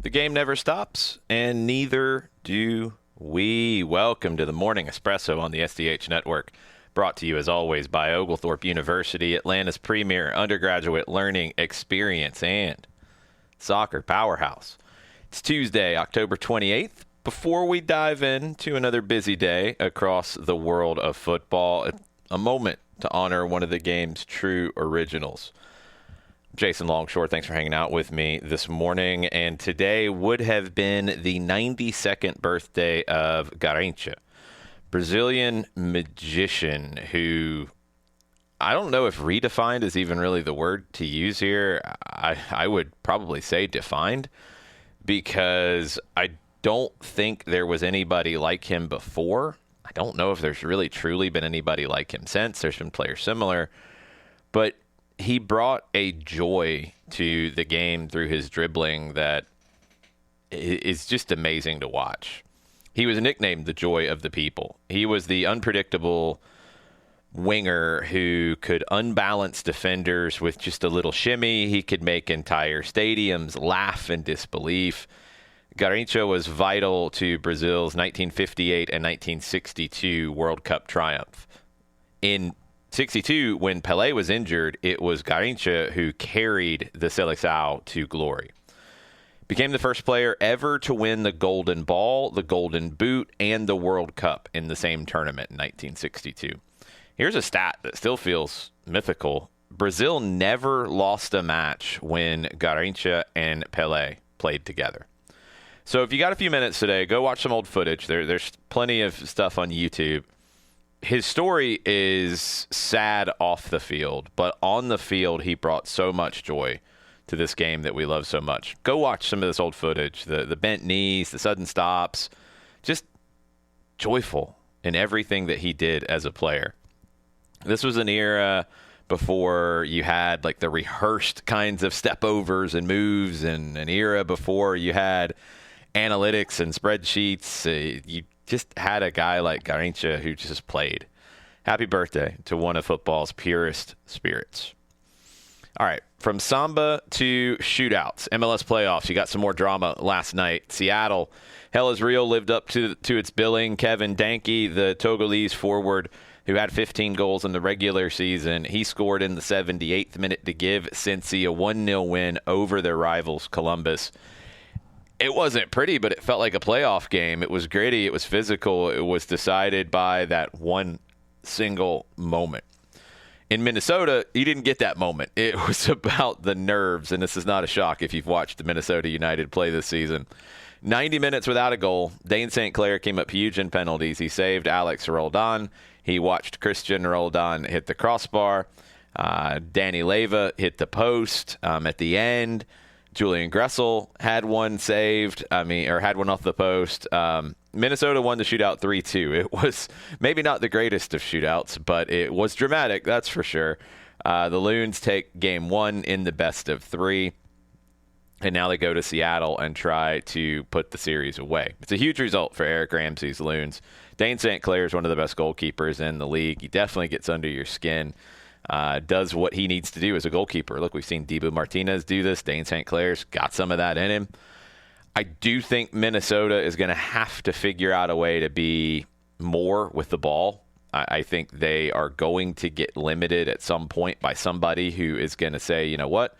The game never stops, and neither do we. Welcome to the Morning Espresso on the SDH Network, brought to you as always by Oglethorpe University, Atlanta's premier undergraduate learning experience and soccer powerhouse. It's Tuesday, October 28th. Before we dive into another busy day across the world of football, a moment to honor one of the game's true originals. Jason Longshore, thanks for hanging out with me this morning. And today would have been the 92nd birthday of Garrincha, Brazilian magician who I don't know if redefined is even really the word to use here. I would probably say defined, because I don't think there was anybody like him before. I don't know if there's really truly been anybody like him since. There's been players similar, but he brought a joy to the game through his dribbling that is just amazing to watch. He was nicknamed the joy of the people. He was the unpredictable winger who could unbalance defenders with just a little shimmy. He could make entire stadiums laugh in disbelief. Garrincha was vital to Brazil's 1958 and 1962 World Cup triumph. In 62, when Pelé was injured, it was Garrincha who carried the Seleção to glory. Became the first player ever to win the Golden Ball, the Golden Boot, and the World Cup in the same tournament in 1962. Here's a stat that still feels mythical. Brazil never lost a match when Garrincha and Pelé played together. So if you got a few minutes today, go watch some old footage. There's plenty of stuff on YouTube. His story is sad off the field, but on the field, he brought so much joy to this game that we love so much. Go watch some of this old footage, the bent knees, the sudden stops, just joyful in everything that he did as a player. This was an era before you had like the rehearsed kinds of step overs and moves, and an era before you had analytics and spreadsheets. You just had a guy like Garrincha who just played. Happy birthday to one of football's purest spirits. All right, from Samba to shootouts, MLS Playoffs. You got some more drama last night. Seattle, hell is real, lived up to its billing. Kevin Danke, the Togolese forward who had 15 goals in the regular season, he scored in the 78th minute to give Cincy a 1-0 win over their rivals, Columbus. It wasn't pretty, but it felt like a playoff game. It was gritty. It was physical. It was decided by that one single moment. In Minnesota, you didn't get that moment. It was about the nerves, and this is not a shock if you've watched the Minnesota United play this season. 90 minutes without a goal. Dane St. Clair came up huge in penalties. He saved Alex Roldan. He watched Christian Roldan hit the crossbar. Danny Leyva hit the post at the end. Julian Gressel had one saved, had one off the post. Minnesota won the shootout 3-2. It was maybe not the greatest of shootouts, but it was dramatic, that's for sure. The Loons take game one in the best of three, and now they go to Seattle and try to put the series away. It's a huge result for Eric Ramsey's Loons. Dane St. Clair is one of the best goalkeepers in the league. He definitely gets under your skin. Does what he needs to do as a goalkeeper. Look, we've seen Dibu Martinez do this. Dane St. Clair's got some of that in him. I do think Minnesota is going to have to figure out a way to be more with the ball. I think they are going to get limited at some point by somebody who is going to say, you know what?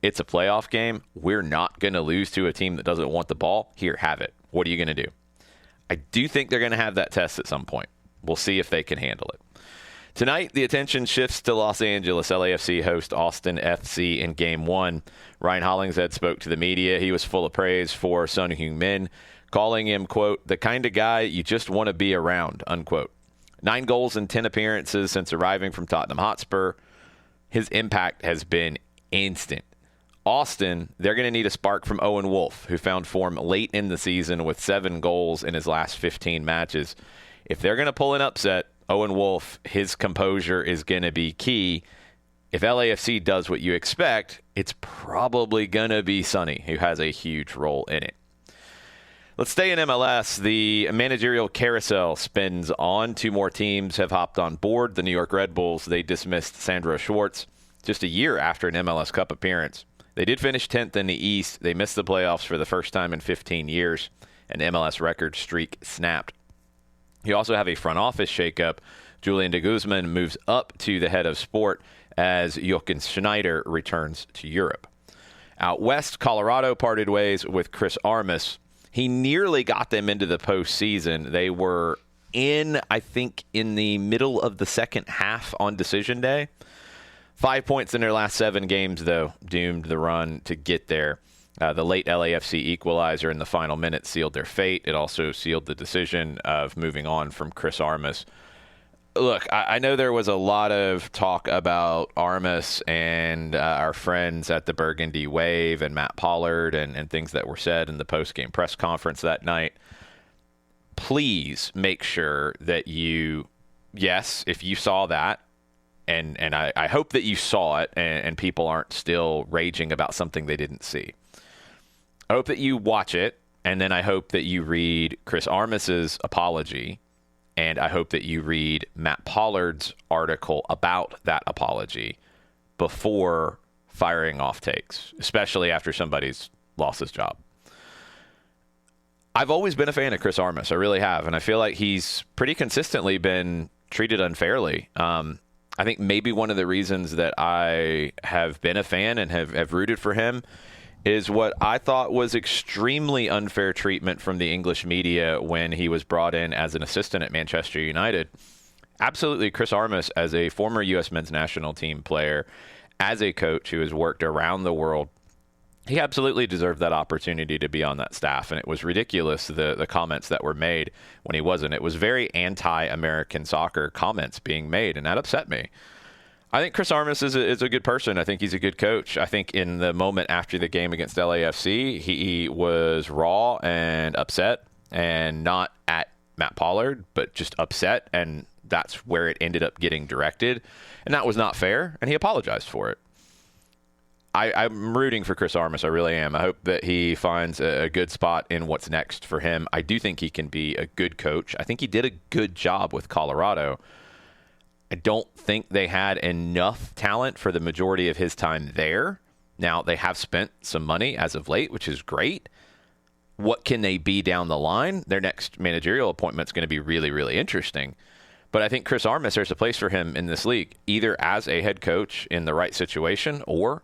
It's a playoff game. We're not going to lose to a team that doesn't want the ball. Here, have it. What are you going to do? I do think they're going to have that test at some point. We'll see if they can handle it. Tonight, the attention shifts to Los Angeles. LAFC host Austin FC in Game 1. Ryan Hollingshead spoke to the media. He was full of praise for Son Heung-min, calling him, quote, the kind of guy you just want to be around, unquote. 9 goals in 10 appearances since arriving from Tottenham Hotspur. His impact has been instant. Austin, they're going to need a spark from Owen Wolff, who found form late in the season with 7 goals in his last 15 matches. If they're going to pull an upset, Owen Wolff, his composure is going to be key. If LAFC does what you expect, it's probably going to be Sonny, who has a huge role in it. Let's stay in MLS. The managerial carousel spins on. 2 more teams have hopped on board. The New York Red Bulls, they dismissed Sandro Schwartz just a year after an MLS Cup appearance. They did finish 10th in the East. They missed the playoffs for the first time in 15 years. An MLS record streak snapped. You also have a front office shakeup. Julian de Guzman moves up to the head of sport as Jochen Schneider returns to Europe. Out west, Colorado parted ways with Chris Armas. He nearly got them into the postseason. They were in the middle of the second half on decision day. 5 points in their last 7 games, though, doomed the run to get there. The late LAFC equalizer in the final minute sealed their fate. It also sealed the decision of moving on from Chris Armas. Look, I know there was a lot of talk about Armas and our friends at the Burgundy Wave and Matt Pollard and things that were said in the post-game press conference that night. Please make sure that if you saw that, and I hope that you saw it and people aren't still raging about something they didn't see. I hope that you watch it, and then I hope that you read Chris Armas's apology, and I hope that you read Matt Pollard's article about that apology before firing off takes, especially after somebody's lost his job. I've always been a fan of Chris Armas. I really have, and I feel like he's pretty consistently been treated unfairly. I think maybe one of the reasons that I have been a fan and have rooted for him is what I thought was extremely unfair treatment from the English media when he was brought in as an assistant at Manchester United. Absolutely, Chris Armas, as a former U.S. men's national team player, as a coach who has worked around the world, he absolutely deserved that opportunity to be on that staff. And it was ridiculous, the comments that were made when he wasn't. It was very anti-American soccer comments being made, and that upset me. I think Chris Armas is a good person. I think he's a good coach. I think in the moment after the game against LAFC, he was raw and upset, and not at Matt Pollard, but just upset, and that's where it ended up getting directed. And that was not fair, and he apologized for it. I'm rooting for Chris Armas. I really am. I hope that he finds a good spot in what's next for him. I do think he can be a good coach. I think he did a good job with Colorado. I don't think they had enough talent for the majority of his time there. Now, they have spent some money as of late, which is great. What can they be down the line? Their next managerial appointment is going to be really, really interesting. But I think Chris Armas, there's a place for him in this league, either as a head coach in the right situation or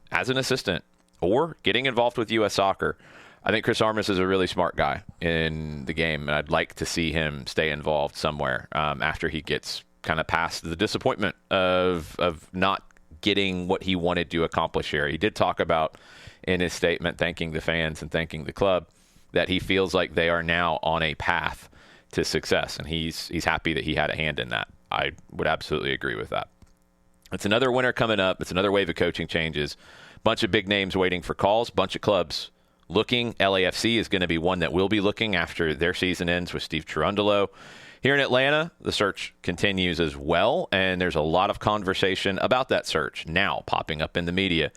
as an assistant or getting involved with U.S. soccer. I think Chris Armas is a really smart guy in the game, and I'd like to see him stay involved somewhere after he gets kind of past the disappointment of not getting what he wanted to accomplish here. He did talk about in his statement, thanking the fans and thanking the club, that he feels like they are now on a path to success, and he's happy that he had a hand in that. I would absolutely agree with that. It's another winter coming up. It's another wave of coaching changes. Bunch of big names waiting for calls. Bunch of clubs looking. LAFC is going to be one that will be looking after their season ends with Steve Cherundolo. Here in Atlanta, the search continues as well, and there's a lot of conversation about that search now popping up in the media.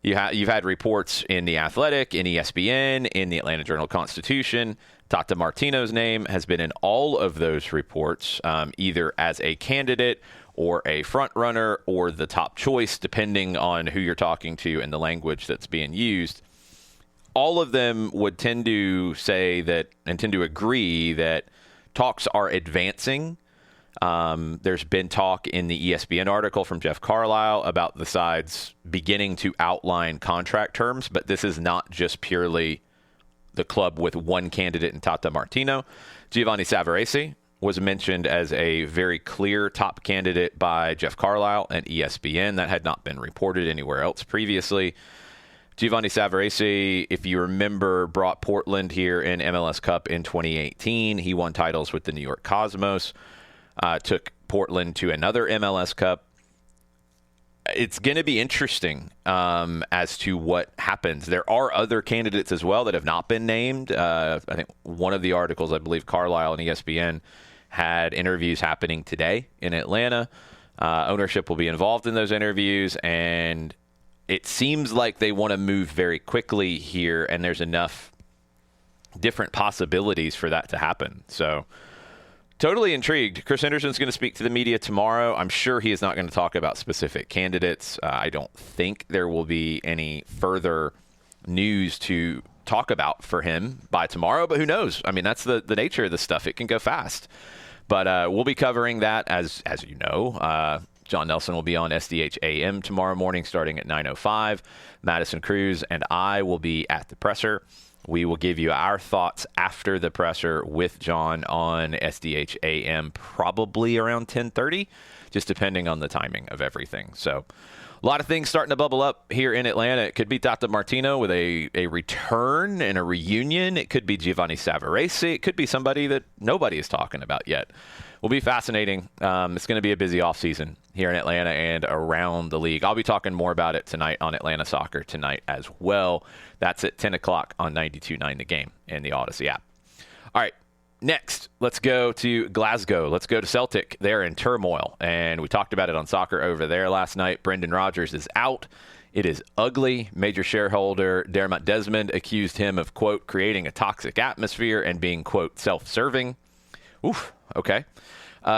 You've had reports in The Athletic, in ESPN, in the Atlanta Journal-Constitution. Tata Martino's name has been in all of those reports, either as a candidate or a front runner or the top choice, depending on who you're talking to and the language that's being used. All of them would tend to say that and tend to agree that talks are advancing. There's been talk in the ESPN article from Jeff Carlisle about the sides beginning to outline contract terms, but this is not just purely the club with one candidate in Tata Martino. Giovanni Savarese was mentioned as a very clear top candidate by Jeff Carlisle and ESPN. That had not been reported anywhere else previously. Giovanni Savarese, if you remember, brought Portland here in MLS Cup in 2018. He won titles with the New York Cosmos, took Portland to another MLS Cup. It's going to be interesting as to what happens. There are other candidates as well that have not been named. I think one of the articles, I believe Carlisle and ESPN, had interviews happening today in Atlanta. Ownership will be involved in those interviews, and it seems like they want to move very quickly here, and there's enough different possibilities for that to happen. So totally intrigued. Chris Henderson's going to speak to the media tomorrow. I'm sure he is not going to talk about specific candidates. I don't think there will be any further news to talk about for him by tomorrow, but who knows? I mean, that's the nature of this stuff. It can go fast. But we'll be covering that, as you know. John Nelson will be on SDH AM tomorrow morning starting at 9:05. Madison Cruz and I will be at the presser. We will give you our thoughts after the presser with John on SDH AM probably around 10:30, just depending on the timing of everything. So a lot of things starting to bubble up here in Atlanta. It could be Tata Martino with a return and a reunion. It could be Giovanni Savarese. It could be somebody that nobody is talking about yet. Will be fascinating. It's going to be a busy offseason here in Atlanta and around the league. I'll be talking more about it tonight on Atlanta Soccer tonight as well. That's at 10 o'clock on 92.9 The Game and the Odyssey app. All right. Next, let's go to Glasgow. Let's go to Celtic. They're in turmoil, and we talked about it on Soccer Over There last night. Brendan Rodgers is out. It is ugly. Major shareholder Dermot Desmond accused him of, quote, creating a toxic atmosphere and being, quote, self-serving. Oof, okay.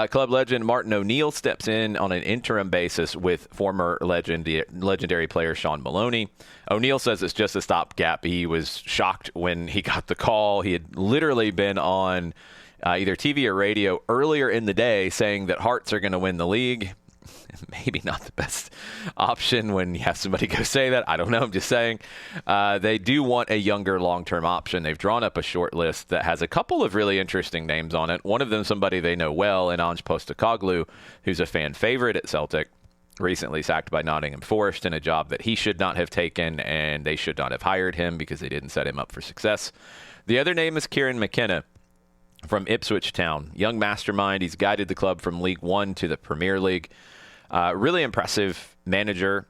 Club legend Martin O'Neill steps in on an interim basis with former legendary player Shaun Maloney. O'Neill says it's just a stopgap. He was shocked when he got the call. He had literally been on either TV or radio earlier in the day saying that Hearts are going to win the league. Maybe not the best option when you have somebody go say that. I don't know. I'm just saying. They do want a younger long-term option. They've drawn up a short list that has a couple of really interesting names on it. One of them, somebody they know well, and Ange Postecoglou, who's a fan favorite at Celtic, recently sacked by Nottingham Forest in a job that he should not have taken, and they should not have hired him because they didn't set him up for success. The other name is Kieran McKenna from Ipswich Town. Young mastermind. He's guided the club from League One to the Premier League. Really impressive manager.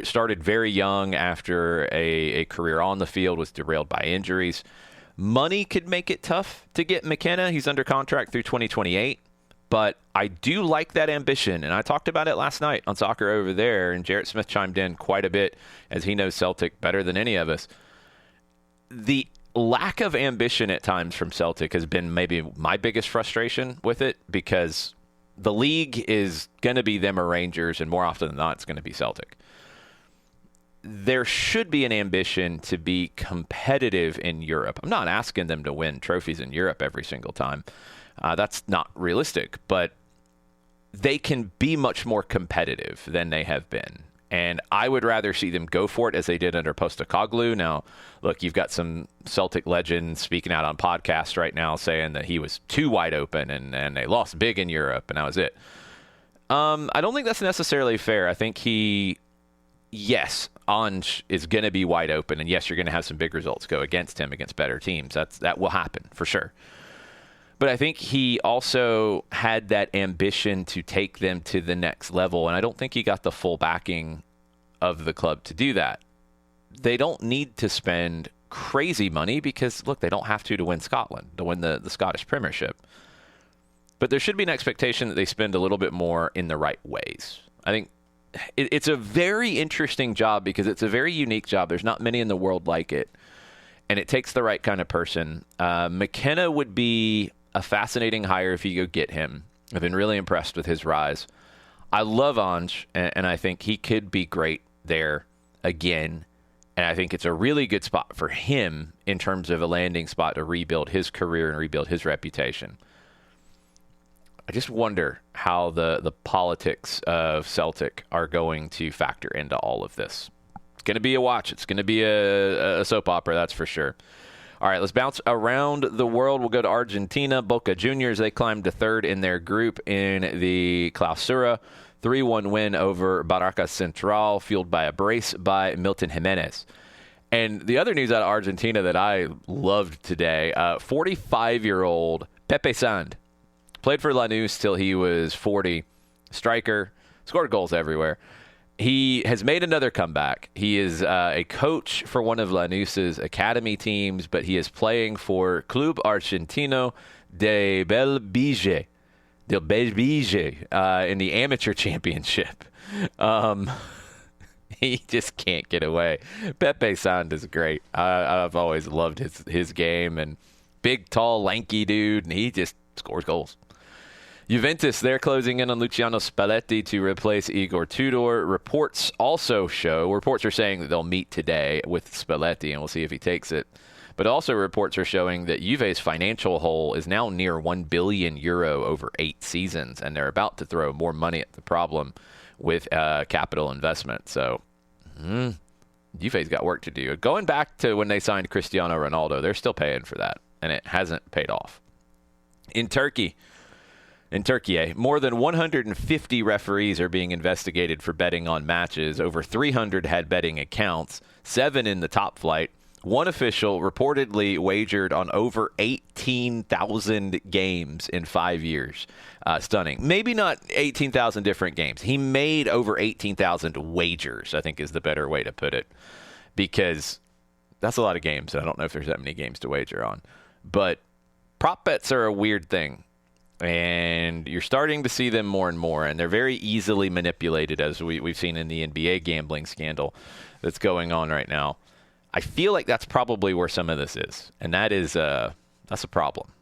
Started very young after a career on the field, was derailed by injuries. Money could make it tough to get McKenna. He's under contract through 2028. But I do like that ambition, and I talked about it last night on Soccer Over There, and Jarrett Smith chimed in quite a bit as he knows Celtic better than any of us. The lack of ambition at times from Celtic has been maybe my biggest frustration with it, because the league is going to be them or Rangers, and more often than not, it's going to be Celtic. There should be an ambition to be competitive in Europe. I'm not asking them to win trophies in Europe every single time. That's not realistic, but they can be much more competitive than they have been. And I would rather see them go for it as they did under Postecoglou. Now, look, you've got some Celtic legends speaking out on podcasts right now saying that he was too wide open and they lost big in Europe and that was it. I don't think that's necessarily fair. I think yes, Ange is going to be wide open, and yes, you're going to have some big results go against him against better teams. That will happen for sure. But I think he also had that ambition to take them to the next level, and I don't think he got the full backing of the club to do that. They don't need to spend crazy money because, look, they don't have to win Scotland, to win the Scottish Premiership. But there should be an expectation that they spend a little bit more in the right ways. I think it's a very interesting job because it's a very unique job. There's not many in the world like it, and it takes the right kind of person. McKenna would be a fascinating hire if you go get him. I've been really impressed with his rise. I love Ange, and I think he could be great there again. And I think it's a really good spot for him in terms of a landing spot to rebuild his career and rebuild his reputation. I just wonder how the politics of Celtic are going to factor into all of this. It's going to be a watch. It's going to be a soap opera, that's for sure. All right, let's bounce around the world. We'll go to Argentina. Boca Juniors, they climbed to third in their group in the Clausura. 3-1 win over Barracas Central, fueled by a brace by Milton Jimenez. And the other news out of Argentina that I loved today, 45-year-old Pepe Sand. Played for Lanús till he was 40. Striker, scored goals everywhere. He has made another comeback. He is a coach for one of Lanús's academy teams, but he is playing for Club Argentino de Belvige in the amateur championship. He just can't get away. Pepe Sand is great. I've always loved his game, and big, tall, lanky dude, and he just scores goals. Juventus, they're closing in on Luciano Spalletti to replace Igor Tudor. Reports are saying that they'll meet today with Spalletti, and we'll see if he takes it. But also reports are showing that Juve's financial hole is now near €1 billion over 8 seasons, and they're about to throw more money at the problem with capital investment. So Juve's got work to do. Going back to when they signed Cristiano Ronaldo, they're still paying for that, and it hasn't paid off. In Turkey, more than 150 referees are being investigated for betting on matches. Over 300 had betting accounts, 7 in the top flight. One official reportedly wagered on over 18,000 games in 5 years. Stunning. Maybe not 18,000 different games. He made over 18,000 wagers, I think is the better way to put it, because that's a lot of games. I don't know if there's that many games to wager on. But prop bets are a weird thing. And you're starting to see them more and more, and they're very easily manipulated, as we've seen in the NBA gambling scandal that's going on right now. I feel like that's probably where some of this is, and that's a problem.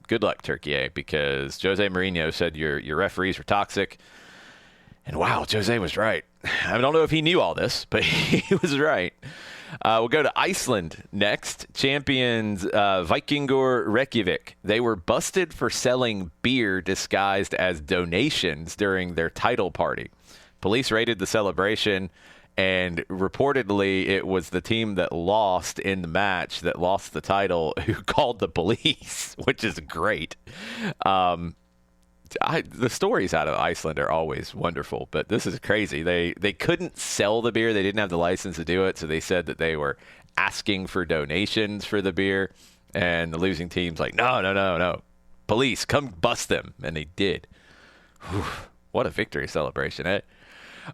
Good luck, Turkey, because Jose Mourinho said your referees were toxic, and wow, Jose was right. I don't know if he knew all this, but he was right. We'll go to Iceland next. Champions Víkingur Reykjavik. They were busted for selling beer disguised as donations during their title party. Police raided the celebration, and reportedly it was the team that lost in the match, that lost the title, who called the police, which is great. The stories out of Iceland are always wonderful, but this is crazy. They couldn't sell the beer. They didn't have the license to do it, so they said that they were asking for donations for the beer, and the losing team's like, no. Police, come bust them. And they did. Whew, what a victory celebration, eh?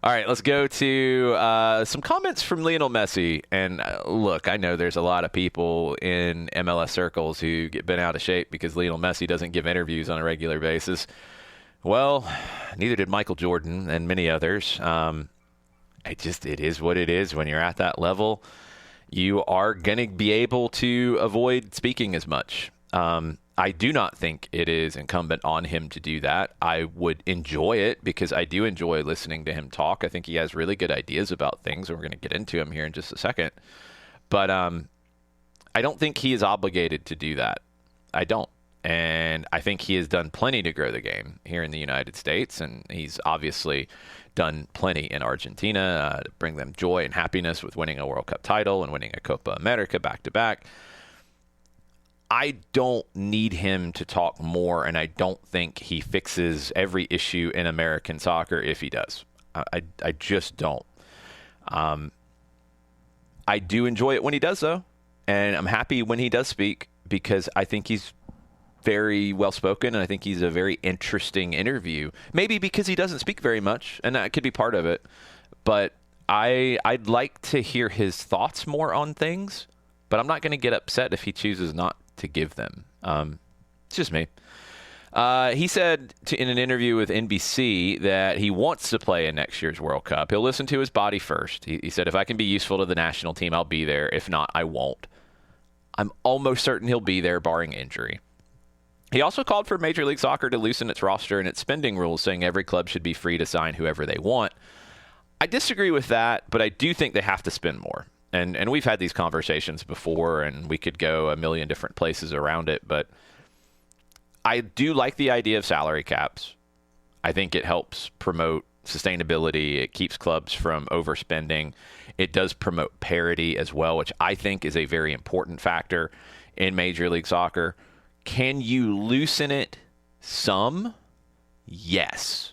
All right, let's go to some comments from Lionel Messi. And look, I know there's a lot of people in MLS circles who get bent out of shape because Lionel Messi doesn't give interviews on a regular basis. Well, neither did Michael Jordan and many others. It is what it is. When you're at that level, you are going to be able to avoid speaking as much. I do not think it is incumbent on him to do that. I would enjoy it because I do enjoy listening to him talk. I think he has really good ideas about things, and we're going to get into him here in just a second. But I don't think he is obligated to do that. I don't. And I think he has done plenty to grow the game here in the United States, and he's obviously done plenty in Argentina to bring them joy and happiness with winning a World Cup title and winning a Copa America back-to-back. I don't need him to talk more, and I don't think he fixes every issue in American soccer if he does. I just don't. I do enjoy it when he does, though, and I'm happy when he does speak because I think he's very well-spoken, and I think he's a very interesting interview. Maybe because he doesn't speak very much, and that could be part of it. But I'd like to hear his thoughts more on things, but I'm not going to get upset if he chooses not to give them. It's just me. He said in an interview with NBC that he wants to play in next year's World Cup. He'll listen to his body first. He said, if I can be useful to the national team, I'll be there. If not, I won't. I'm almost certain he'll be there, barring injury. He also called for Major League Soccer to loosen its roster and its spending rules, saying every club should be free to sign whoever they want. I disagree with that, but I do think they have to spend more. And we've had these conversations before, and we could go a million different places around it, but I do like the idea of salary caps. I think it helps promote sustainability. It keeps clubs from overspending. It does promote parity as well, which I think is a very important factor in Major League Soccer. Can you loosen it some? Yes.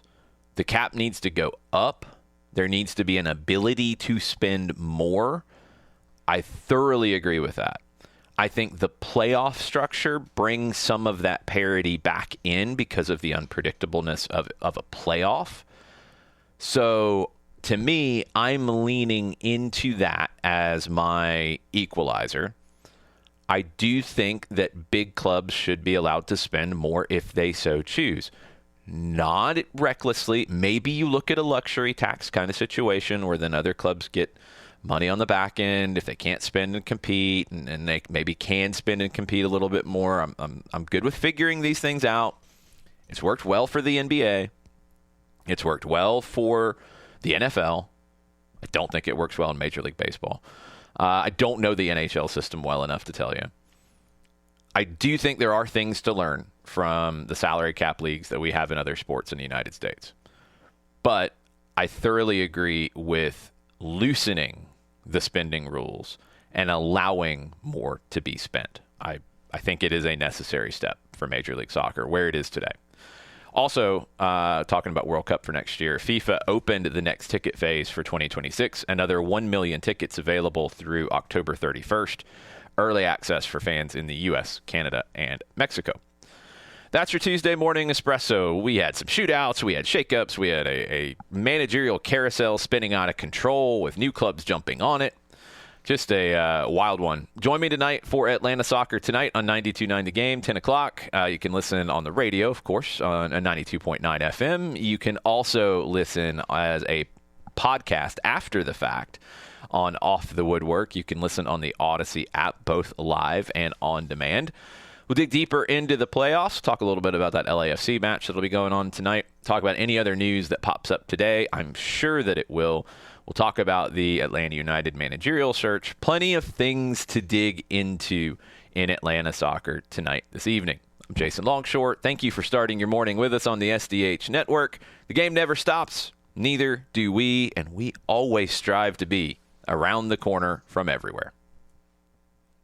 The cap needs to go up. There needs to be an ability to spend more. I thoroughly agree with that. I think the playoff structure brings some of that parity back in because of the unpredictableness of a playoff. So to me, I'm leaning into that as my equalizer. I do think that big clubs should be allowed to spend more if they so choose. not recklessly. Maybe you look at a luxury tax kind of situation where then other clubs get money on the back end if they can't spend and compete, and they maybe can spend and compete a little bit more. I'm good with figuring these things out. It's worked well for the NBA. It's worked well for the NFL. I don't think it works well in Major League Baseball. I don't know the NHL system well enough to tell you. I do think there are things to learn from the salary cap leagues that we have in other sports in the United States. But I thoroughly agree with loosening the spending rules and allowing more to be spent. I think it is a necessary step for Major League Soccer where it is today. Also, talking about World Cup for next year, FIFA opened the next ticket phase for 2026. Another 1 million tickets available through October 31st. Early access for fans in the U.S., Canada, and Mexico. That's your Tuesday morning espresso. We had some shootouts, we had shakeups, we had a managerial carousel spinning out of control with new clubs jumping on it. Just a wild one. Join me tonight for Atlanta Soccer tonight on 92.9 The Game, 10 o'clock. You can listen on the radio, of course, on 92.9 FM. You can also listen as a podcast after the fact on Off the Woodwork. You can listen on the Odyssey app, both live and on demand. We'll dig deeper into the playoffs, talk a little bit about that LAFC match that'll be going on tonight, talk about any other news that pops up today. I'm sure that it will. We'll talk about the Atlanta United managerial search. Plenty of things to dig into in Atlanta Soccer tonight, this evening. I'm Jason Longshore. Thank you for starting your morning with us on the SDH Network. The game never stops. Neither do we, and we always strive to be around the corner from everywhere.